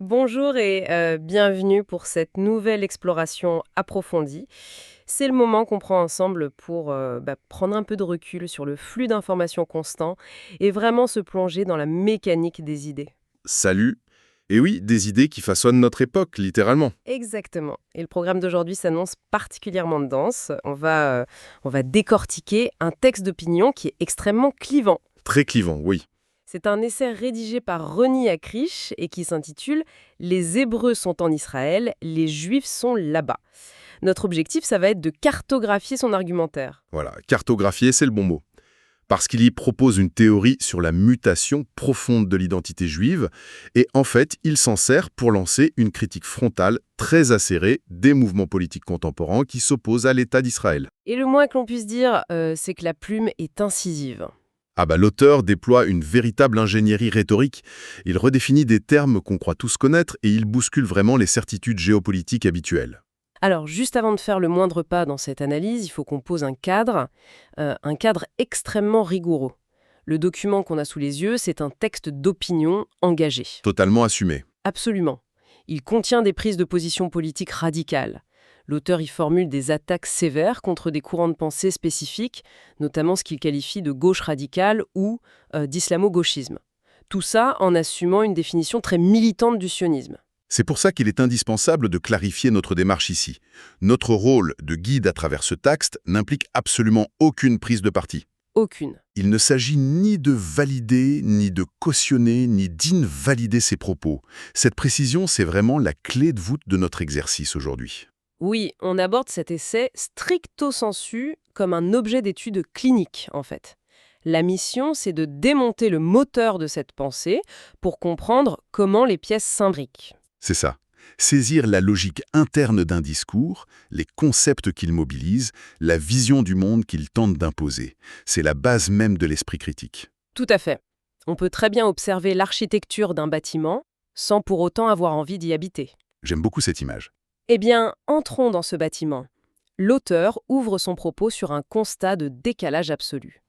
Bonjour et bienvenue pour cette nouvelle exploration approfondie. C'est le moment qu'on prend ensemble pour prendre un peu de recul sur le flux d'informations constant et vraiment se plonger dans la mécanique des idées. Salut. Et oui, des idées qui façonnent notre époque, littéralement. Exactement. Et le programme d'aujourd'hui s'annonce particulièrement dense. On va décortiquer un texte d'opinion qui est extrêmement clivant. Très clivant, oui. C'est un essai rédigé par Roni Akrish et qui s'intitule Les Hébreux sont en Israël, les Juifs sont là-bas. Notre objectif, ça va être de cartographier son argumentaire. Voilà, cartographier, c'est le bon mot. Parce qu'il y propose une théorie sur la mutation profonde de l'identité juive, et en fait, il s'en sert pour lancer une critique frontale très acérée des mouvements politiques contemporains qui s'opposent à l'État d'Israël. Et le moins que l'on puisse dire, c'est que la plume est incisive. Ah bah l'auteur déploie une véritable ingénierie rhétorique. Il redéfinit des termes qu'on croit tous connaître et il bouscule vraiment les certitudes géopolitiques habituelles. Alors, juste avant de faire le moindre pas dans cette analyse, il faut qu'on pose un cadre extrêmement rigoureux. Le document qu'on a sous les yeux, c'est un texte d'opinion engagé. Totalement assumé. Absolument. Il contient des prises de position politiques radicales. L'auteur y formule des attaques sévères contre des courants de pensée spécifiques, notamment ce qu'il qualifie de gauche radicale ou d'islamo-gauchisme. Tout ça en assumant une définition très militante du sionisme. C'est pour ça qu'il est indispensable de clarifier notre démarche ici. Notre rôle de guide à travers ce texte n'implique absolument aucune prise de parti. Aucune. Il ne s'agit ni de valider, ni de cautionner, ni d'invalider ses propos. Cette précision, c'est vraiment la clé de voûte de notre exercice aujourd'hui. Oui, on aborde cet essai stricto sensu comme un objet d'étude clinique, en fait. La mission, c'est de démonter le moteur de cette pensée pour comprendre comment les pièces s'imbriquent. C'est ça. Saisir la logique interne d'un discours, les concepts qu'il mobilise, la vision du monde qu'il tente d'imposer. C'est la base même de l'esprit critique. Tout à fait. On peut très bien observer l'architecture d'un bâtiment sans pour autant avoir envie d'y habiter. J'aime beaucoup cette image. Eh bien, entrons dans ce bâtiment. L'auteur ouvre son propos sur un constat de décalage absolu.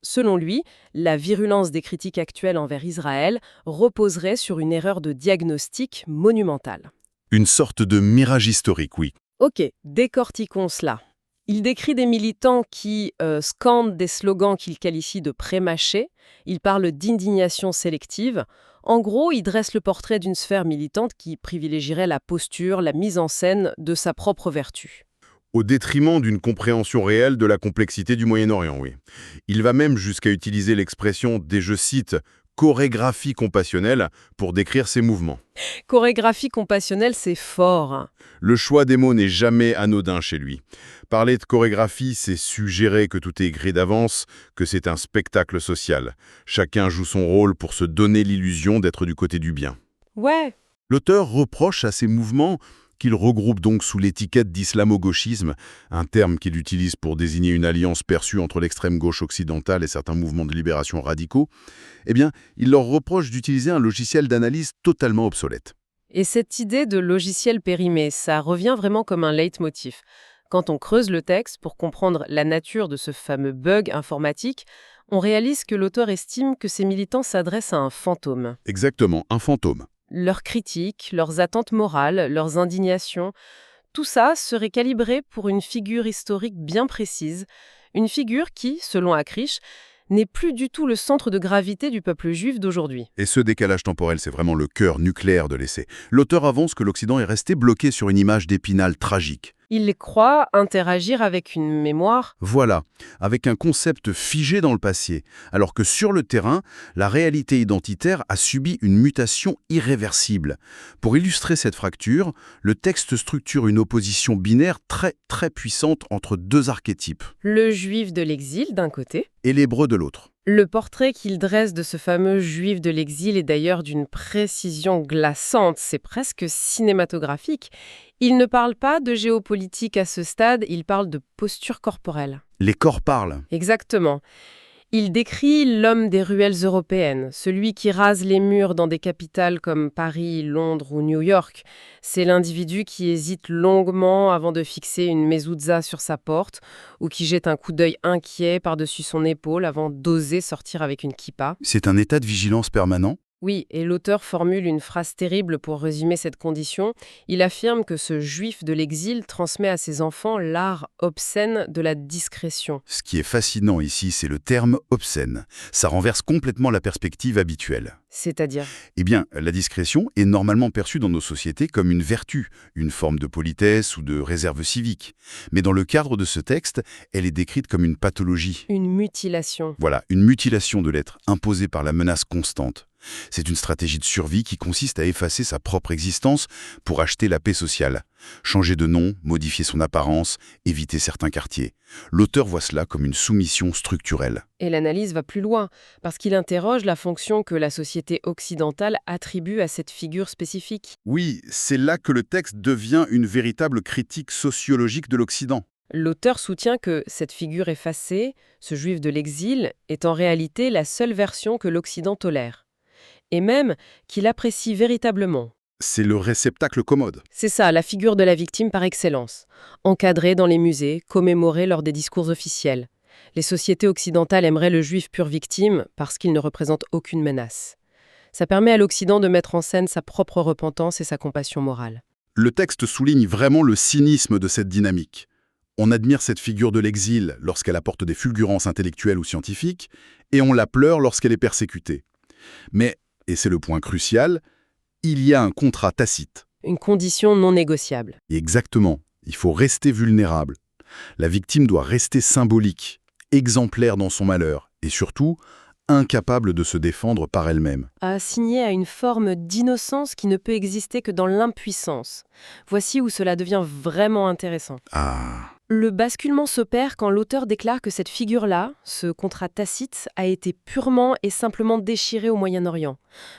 Selon lui, la virulence des critiques actuelles envers Israël reposerait sur une erreur de diagnostic monumentale. Une sorte de mirage historique, oui. Ok, décortiquons cela. Il décrit des militants qui scandent des slogans qu'il qualifie de prémâchés. Il parle d'indignation sélective. En gros, il dresse le portrait d'une sphère militante qui privilégierait la posture, la mise en scène de sa propre vertu. Au détriment d'une compréhension réelle de la complexité du Moyen-Orient, oui. Il va même jusqu'à utiliser l'expression des, je cite, chorégraphies compassionnelles pour décrire ces mouvements. Chorégraphie compassionnelle, c'est fort, hein. Le choix des mots n'est jamais anodin chez lui. Parler de chorégraphie, c'est suggérer que tout est écrit d'avance, que c'est un spectacle social. Chacun joue son rôle pour se donner l'illusion d'être du côté du bien. Ouais. L'auteur reproche à ces mouvements qu'il regroupe donc sous l'étiquette d'islamo-gauchisme, un terme qu'il utilise pour désigner une alliance perçue entre l'extrême gauche occidentale et certains mouvements de libération radicaux, eh bien, il leur reproche d'utiliser un logiciel d'analyse totalement obsolète. Et cette idée de logiciel périmé, ça revient vraiment comme un leitmotiv. Quand on creuse le texte pour comprendre la nature de ce fameux bug informatique, on réalise que l'auteur estime que ces militants s'adressent à un fantôme. Exactement, un fantôme. Leurs critiques, leurs attentes morales, leurs indignations, tout ça serait calibré pour une figure historique bien précise, une figure qui, selon Akrish, n'est plus du tout le centre de gravité du peuple juif d'aujourd'hui. Et ce décalage temporel, c'est vraiment le cœur nucléaire de l'essai. L'auteur avance que l'Occident est resté bloqué sur une image d'Épinal tragique. Il les croit interagir avec une mémoire. Voilà, avec un concept figé dans le passé, alors que sur le terrain, la réalité identitaire a subi une mutation irréversible. Pour illustrer cette fracture, le texte structure une opposition binaire très puissante entre deux archétypes, Le juif de l'exil, d'un côté. et l'hébreu de l'autre. Le portrait qu'il dresse de ce fameux juif de l'exil est d'ailleurs d'une précision glaçante, c'est presque cinématographique. Il ne parle pas de géopolitique à ce stade, il parle de posture corporelle. Les corps parlent. Exactement. Il décrit l'homme des ruelles européennes, celui qui rase les murs dans des capitales comme Paris, Londres ou New York. C'est l'individu qui hésite longuement avant de fixer une mezouza sur sa porte ou qui jette un coup d'œil inquiet par-dessus son épaule avant d'oser sortir avec une kippa. C'est un état de vigilance permanent. Oui, et l'auteur formule une phrase terrible pour résumer cette condition. Il affirme que ce juif de l'exil transmet à ses enfants l'art obscène de la discrétion. Ce qui est fascinant ici, c'est le terme obscène. Ça renverse complètement la perspective habituelle. C'est-à-dire, Eh bien, la discrétion est normalement perçue dans nos sociétés comme une vertu, une forme de politesse ou de réserve civique. Mais dans le cadre de ce texte, elle est décrite comme une pathologie. une mutilation. Voilà, une mutilation de l'être imposée par la menace constante. C'est une stratégie de survie qui consiste à effacer sa propre existence pour acheter la paix sociale. Changer de nom, modifier son apparence, éviter certains quartiers. L'auteur voit cela comme une soumission structurelle. Et l'analyse va plus loin, parce qu'il interroge la fonction que la société occidentale attribue à cette figure spécifique. Oui, c'est là que le texte devient une véritable critique sociologique de l'Occident. L'auteur soutient que cette figure effacée, ce juif de l'exil, est en réalité la seule version que l'Occident tolère. Et même qu'il apprécie véritablement. C'est le réceptacle commode. C'est ça, la figure de la victime par excellence. Encadrée dans les musées, commémorée lors des discours officiels. Les sociétés occidentales aimeraient le juif pur victime parce qu'il ne représente aucune menace. Ça permet à l'Occident de mettre en scène sa propre repentance et sa compassion morale. Le texte souligne vraiment le cynisme de cette dynamique. On admire cette figure de l'exil lorsqu'elle apporte des fulgurances intellectuelles ou scientifiques, et on la pleure lorsqu'elle est persécutée. Mais, et c'est le point crucial, il y a un contrat tacite. Une condition non négociable. Et exactement, il faut rester vulnérable. La victime doit rester symbolique, exemplaire dans son malheur, et surtout, incapable de se défendre par elle-même. Assigné à une forme d'innocence qui ne peut exister que dans l'impuissance. Voici où cela devient vraiment intéressant. Ah, Le basculement s'opère quand l'auteur déclare que cette figure-là, ce contrat tacite, a été purement et simplement déchiré au Moyen-Orient.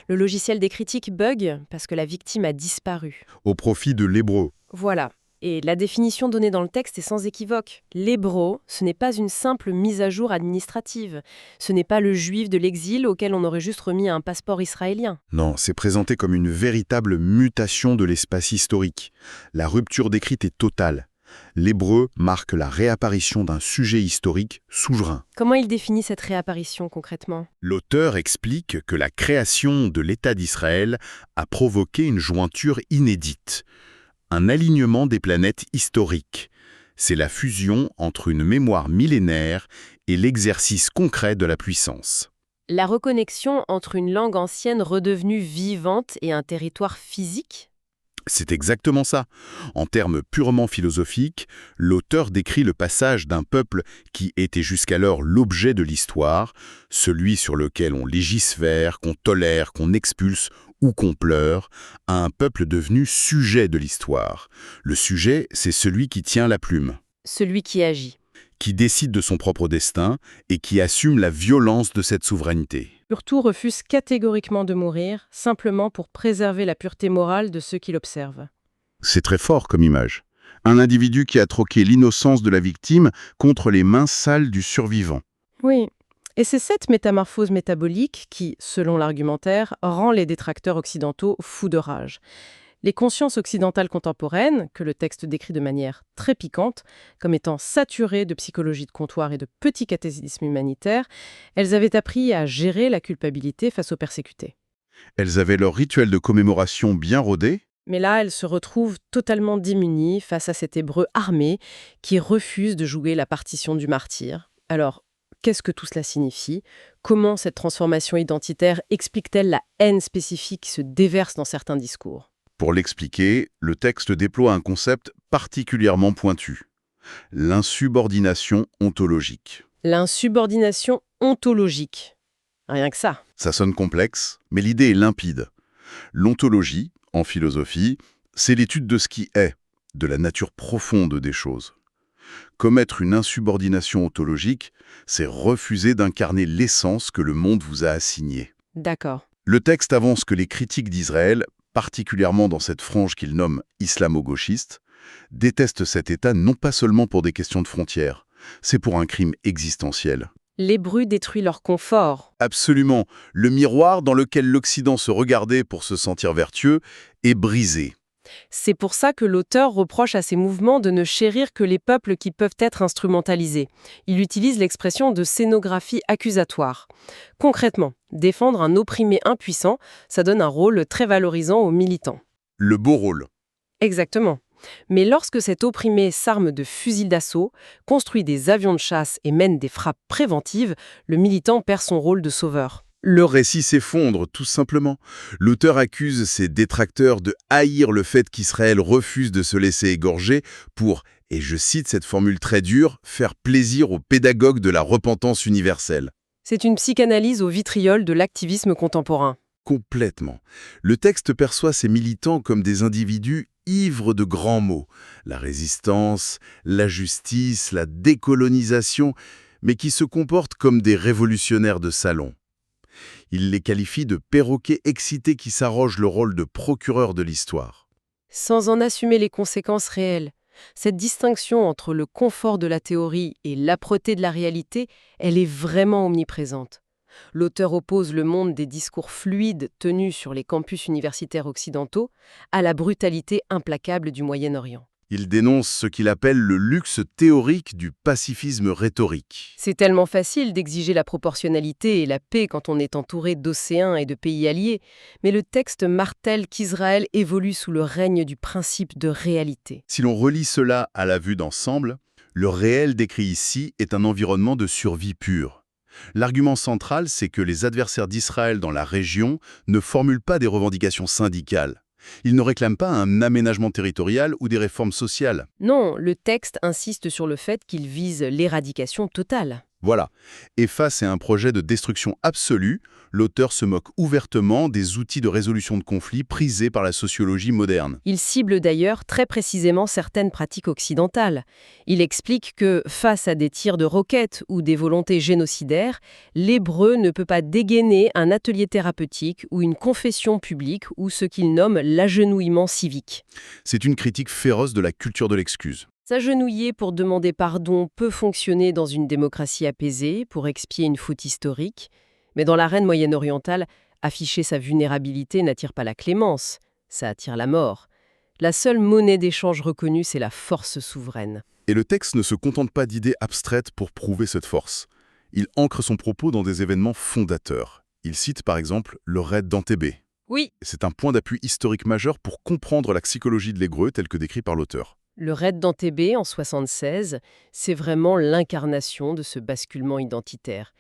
Le logiciel des critiques bug parce que la victime a disparu. au profit de l'hébreu. Voilà. Et la définition donnée dans le texte est sans équivoque. L'hébreu, ce n'est pas une simple mise à jour administrative. Ce n'est pas le juif de l'exil auquel on aurait juste remis un passeport israélien. Non, c'est présenté comme une véritable mutation de l'espace historique. La rupture décrite est totale. L'hébreu marque la réapparition d'un sujet historique souverain. Comment il définit cette réapparition concrètement ? L'auteur explique que la création de l'État d'Israël a provoqué une jointure inédite, un alignement des planètes historiques. C'est la fusion entre une mémoire millénaire et l'exercice concret de la puissance. La reconnexion entre une langue ancienne redevenue vivante et un territoire physique ? C'est exactement ça. En termes purement philosophiques, l'auteur décrit le passage d'un peuple qui était jusqu'alors l'objet de l'histoire, celui sur lequel on légifère, qu'on tolère, qu'on expulse ou qu'on pleure, à un peuple devenu sujet de l'histoire. Le sujet, c'est celui qui tient la plume, Celui qui agit. qui décide de son propre destin et qui assume la violence de cette souveraineté. Surtout refuse catégoriquement de mourir, simplement pour préserver la pureté morale de ceux qui l'observent. C'est très fort comme image. Un individu qui a troqué l'innocence de la victime contre les mains sales du survivant. Oui, et c'est cette métamorphose métabolique qui, selon l'argumentaire, rend les détracteurs occidentaux fous de rage. Les consciences occidentales contemporaines, que le texte décrit de manière très piquante, comme étant saturées de psychologie de comptoir et de petits catéchismes humanitaires, elles avaient appris à gérer la culpabilité face aux persécutés. Elles avaient leur rituel de commémoration bien rodé. Mais là, elles se retrouvent totalement démunies face à cet hébreu armé qui refuse de jouer la partition du martyr. Alors, qu'est-ce que tout cela signifie ? Comment cette transformation identitaire explique-t-elle la haine spécifique qui se déverse dans certains discours ? Pour l'expliquer, le texte déploie un concept particulièrement pointu. L'insubordination ontologique. L'insubordination ontologique. Rien que ça. Ça sonne complexe, mais l'idée est limpide. L'ontologie, en philosophie, c'est l'étude de ce qui est, de la nature profonde des choses. Commettre une insubordination ontologique, c'est refuser d'incarner l'essence que le monde vous a assignée. D'accord. Le texte avance que les critiques d'Israël, particulièrement dans cette frange qu'il nomme islamo-gauchiste, détestent cet État non pas seulement pour des questions de frontières, c'est pour un crime existentiel. L'hébreu détruit leur confort. Absolument, le miroir dans lequel l'Occident se regardait pour se sentir vertueux est brisé. C'est pour ça que l'auteur reproche à ces mouvements de ne chérir que les peuples qui peuvent être instrumentalisés. Il utilise l'expression de scénographie accusatoire. Concrètement, défendre un opprimé impuissant, ça donne un rôle très valorisant aux militants. Le beau rôle. Exactement. Mais lorsque cet opprimé s'arme de fusils d'assaut, construit des avions de chasse et mène des frappes préventives, le militant perd son rôle de sauveur. Le récit s'effondre, tout simplement. L'auteur accuse ses détracteurs de haïr le fait qu'Israël refuse de se laisser égorger pour, et je cite cette formule très dure, faire plaisir aux pédagogues de la repentance universelle. C'est une psychanalyse au vitriol de l'activisme contemporain. Complètement. Le texte perçoit ces militants comme des individus ivres de grands mots. La résistance, la justice, la décolonisation, mais qui se comportent comme des révolutionnaires de salon. Il les qualifie de perroquets excités qui s'arrogent le rôle de procureur de l'histoire. Sans en assumer les conséquences réelles. Cette distinction entre le confort de la théorie et l'âpreté de la réalité, elle est vraiment omniprésente. L'auteur oppose le monde des discours fluides tenus sur les campus universitaires occidentaux à la brutalité implacable du Moyen-Orient. Il dénonce ce qu'il appelle le luxe théorique du pacifisme rhétorique. C'est tellement facile d'exiger la proportionnalité et la paix quand on est entouré d'océans et de pays alliés, mais le texte martèle qu'Israël évolue sous le règne du principe de réalité. Si l'on relie cela à la vue d'ensemble, le réel décrit ici est un environnement de survie pure. L'argument central, c'est que les adversaires d'Israël dans la région ne formulent pas des revendications syndicales. Ils ne réclament pas un aménagement territorial ou des réformes sociales. Non, le texte insiste sur le fait qu'il vise l'éradication totale. Voilà. Et face à un projet de destruction absolue, l'auteur se moque ouvertement des outils de résolution de conflits prisés par la sociologie moderne. Il cible d'ailleurs très précisément certaines pratiques occidentales. Il explique que, face à des tirs de roquettes ou des volontés génocidaires, l'hébreu ne peut pas dégainer un atelier thérapeutique ou une confession publique ou ce qu'il nomme l'agenouillement civique. C'est une critique féroce de la culture de l'excuse. S'agenouiller pour demander pardon peut fonctionner dans une démocratie apaisée, pour expier une faute historique, mais dans l'arène moyen-orientale, afficher sa vulnérabilité n'attire pas la clémence, ça attire la mort. La seule monnaie d'échange reconnue, c'est la force souveraine. Et le texte ne se contente pas d'idées abstraites pour prouver cette force. Il ancre son propos dans des événements fondateurs. Il cite par exemple le raid d'Entebbe. Oui, C'est un point d'appui historique majeur pour comprendre la psychologie de l'Hébreu tel que décrit par l'auteur. le raid d'Entebbe en 1976, c'est vraiment l'incarnation de ce basculement identitaire.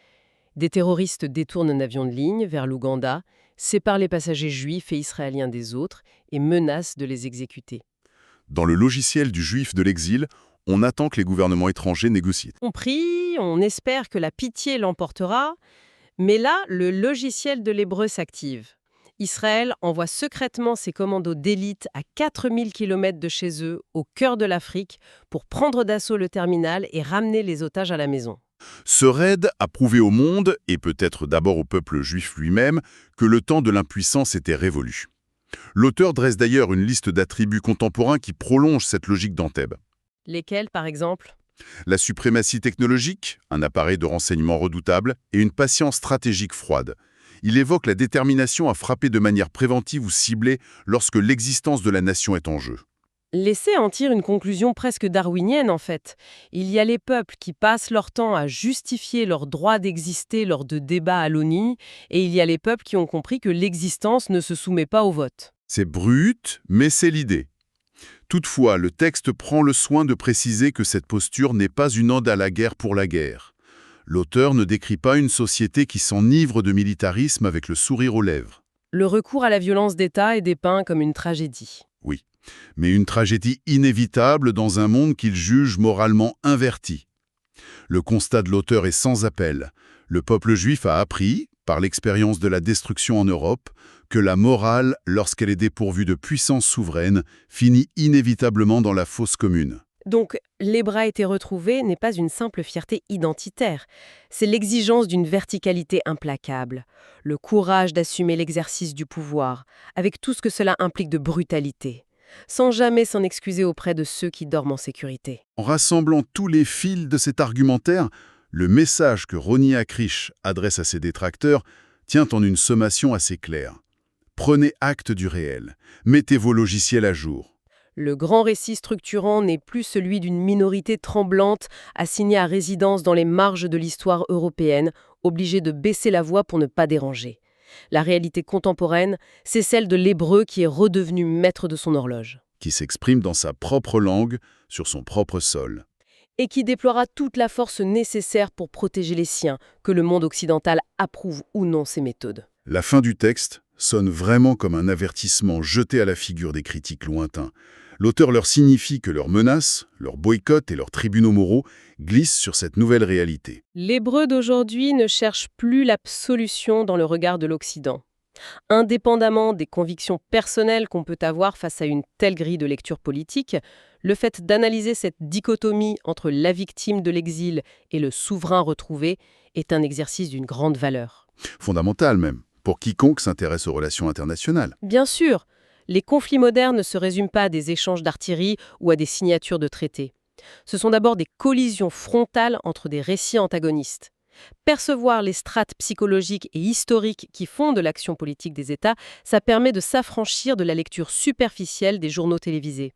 Des terroristes détournent un avion de ligne vers l'Ouganda, séparent les passagers juifs et israéliens des autres et menacent de les exécuter. Dans le logiciel du juif de l'exil, on attend que les gouvernements étrangers négocient. On prie, on espère que la pitié l'emportera, mais là, le logiciel de l'hébreu s'active. Israël envoie secrètement ses commandos d'élite à 4000 km de chez eux, au cœur de l'Afrique, pour prendre d'assaut le terminal et ramener les otages à la maison. Ce raid a prouvé au monde, et peut-être d'abord au peuple juif lui-même, que le temps de l'impuissance était révolu. L'auteur dresse d'ailleurs une liste d'attributs contemporains qui prolongent cette logique d'Entebbe. Lesquels, par exemple ? La suprématie technologique, un appareil de renseignement redoutable, et une patience stratégique froide. Il évoque la détermination à frapper de manière préventive ou ciblée lorsque l'existence de la nation est en jeu. L'essai en tire une conclusion presque darwinienne, en fait. Il y a les peuples qui passent leur temps à justifier leur droit d'exister lors de débats à l'ONU, et il y a les peuples qui ont compris que l'existence ne se soumet pas au vote. C'est brut, mais c'est l'idée. Toutefois, le texte prend le soin de préciser que cette posture n'est pas une ode à la guerre pour la guerre. L'auteur ne décrit pas une société qui s'enivre de militarisme avec le sourire aux lèvres. Le recours à la violence d'État est dépeint comme une tragédie. Oui, mais une tragédie inévitable dans un monde qu'il juge moralement inverti. Le constat de l'auteur est sans appel. Le peuple juif a appris, par l'expérience de la destruction en Europe, que la morale, lorsqu'elle est dépourvue de puissance souveraine, finit inévitablement dans la fosse commune. Donc, l'hébraïté retrouvée n'est pas une simple fierté identitaire. C'est l'exigence d'une verticalité implacable, le courage d'assumer l'exercice du pouvoir, avec tout ce que cela implique de brutalité, sans jamais s'en excuser auprès de ceux qui dorment en sécurité. En rassemblant tous les fils de cet argumentaire, le message que Roni Akrish adresse à ses détracteurs tient en une sommation assez claire. Prenez acte du réel. Mettez vos logiciels à jour. Le grand récit structurant n'est plus celui d'une minorité tremblante assignée à résidence dans les marges de l'histoire européenne, obligée de baisser la voix pour ne pas déranger. La réalité contemporaine, c'est celle de l'hébreu qui est redevenu maître de son horloge. Qui s'exprime dans sa propre langue, sur son propre sol. Et qui déploiera toute la force nécessaire pour protéger les siens, que le monde occidental approuve ou non ses méthodes. La fin du texte sonne vraiment comme un avertissement jeté à la figure des critiques lointains. L'auteur leur signifie que leurs menaces, leurs boycotts et leurs tribunaux moraux glissent sur cette nouvelle réalité. L'hébreu d'aujourd'hui ne cherche plus l'absolution dans le regard de l'Occident. Indépendamment des convictions personnelles qu'on peut avoir face à une telle grille de lecture politique, le fait d'analyser cette dichotomie entre la victime de l'exil et le souverain retrouvé est un exercice d'une grande valeur. Fondamental même, pour quiconque s'intéresse aux relations internationales. Bien sûr, les conflits modernes ne se résument pas à des échanges d'artillerie ou à des signatures de traités. Ce sont d'abord des collisions frontales entre des récits antagonistes. Percevoir les strates psychologiques et historiques qui fondent l'action politique des États, ça permet de s'affranchir de la lecture superficielle des journaux télévisés.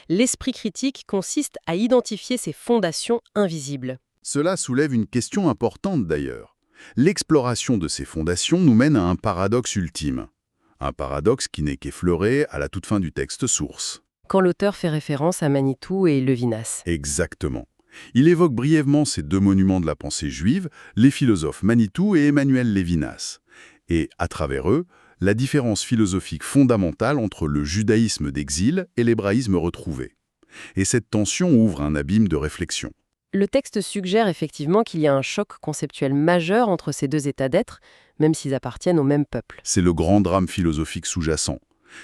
L'esprit critique consiste à identifier ces fondations invisibles. Cela soulève une question importante d'ailleurs. L'exploration de ces fondations nous mène à un paradoxe ultime. Un paradoxe qui n'est qu'effleuré à la toute fin du texte source. Quand l'auteur fait référence à Manitou et Levinas. Exactement. Il évoque brièvement ces deux monuments de la pensée juive, les philosophes Manitou et Emmanuel Lévinas. Et, à travers eux, la différence philosophique fondamentale entre le judaïsme d'exil et l'hébraïsme retrouvé. Et cette tension ouvre un abîme de réflexion. Le texte suggère effectivement qu'il y a un choc conceptuel majeur entre ces deux états d'être, même s'ils appartiennent au même peuple. C'est le grand drame philosophique sous-jacent.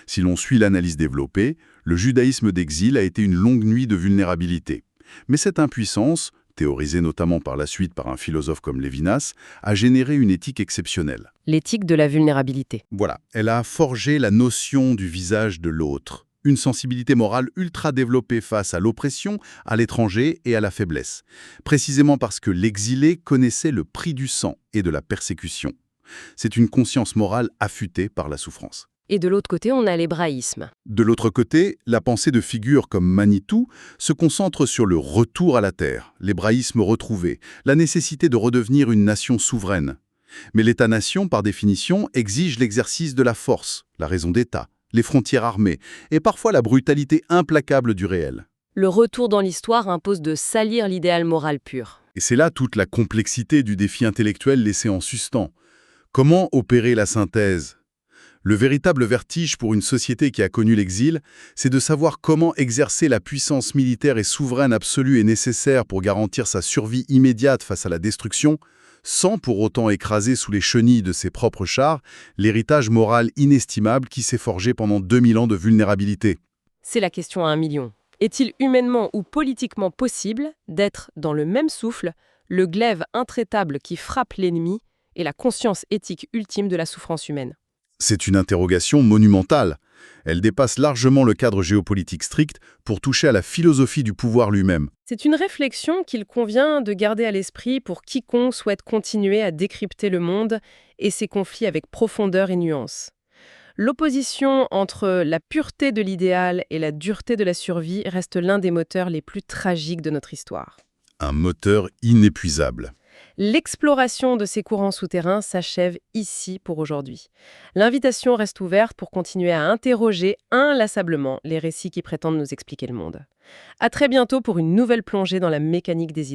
Si l'on suit l'analyse développée, le judaïsme d'exil a été une longue nuit de vulnérabilité. Mais cette impuissance, théorisée notamment par la suite par un philosophe comme Lévinas, a généré une éthique exceptionnelle. L'éthique de la vulnérabilité. Voilà, elle a forgé la notion du visage de l'autre. Une sensibilité morale ultra développée face à l'oppression, à l'étranger et à la faiblesse. Précisément parce que l'exilé connaissait le prix du sang et de la persécution. C'est une conscience morale affûtée par la souffrance. Et de l'autre côté, on a l'hébraïsme. De l'autre côté, la pensée de figures comme Manitou se concentre sur le retour à la terre, l'hébraïsme retrouvé, la nécessité de redevenir une nation souveraine. Mais l'État-nation, par définition, exige l'exercice de la force, la raison d'État, les frontières armées, et parfois la brutalité implacable du réel. Le retour dans l'histoire impose de salir l'idéal moral pur. Et c'est là toute la complexité du défi intellectuel laissé en suspens. Comment opérer la synthèse ? Le véritable vertige pour une société qui a connu l'exil, c'est de savoir comment exercer la puissance militaire et souveraine absolue et nécessaire pour garantir sa survie immédiate face à la destruction, sans pour autant écraser sous les chenilles de ses propres chars l'héritage moral inestimable qui s'est forgé pendant 2000 ans de vulnérabilité. C'est la question à 1 million. Est-il humainement ou politiquement possible d'être, dans le même souffle, le glaive intraitable qui frappe l'ennemi et la conscience éthique ultime de la souffrance humaine ? C'est une interrogation monumentale. Elle dépasse largement le cadre géopolitique strict pour toucher à la philosophie du pouvoir lui-même. C'est une réflexion qu'il convient de garder à l'esprit pour quiconque souhaite continuer à décrypter le monde et ses conflits avec profondeur et nuance. L'opposition entre la pureté de l'idéal et la dureté de la survie reste l'un des moteurs les plus tragiques de notre histoire. Un moteur inépuisable. L'exploration de ces courants souterrains s'achève ici pour aujourd'hui. L'invitation reste ouverte pour continuer à interroger inlassablement les récits qui prétendent nous expliquer le monde. À très bientôt pour une nouvelle plongée dans la mécanique des idées.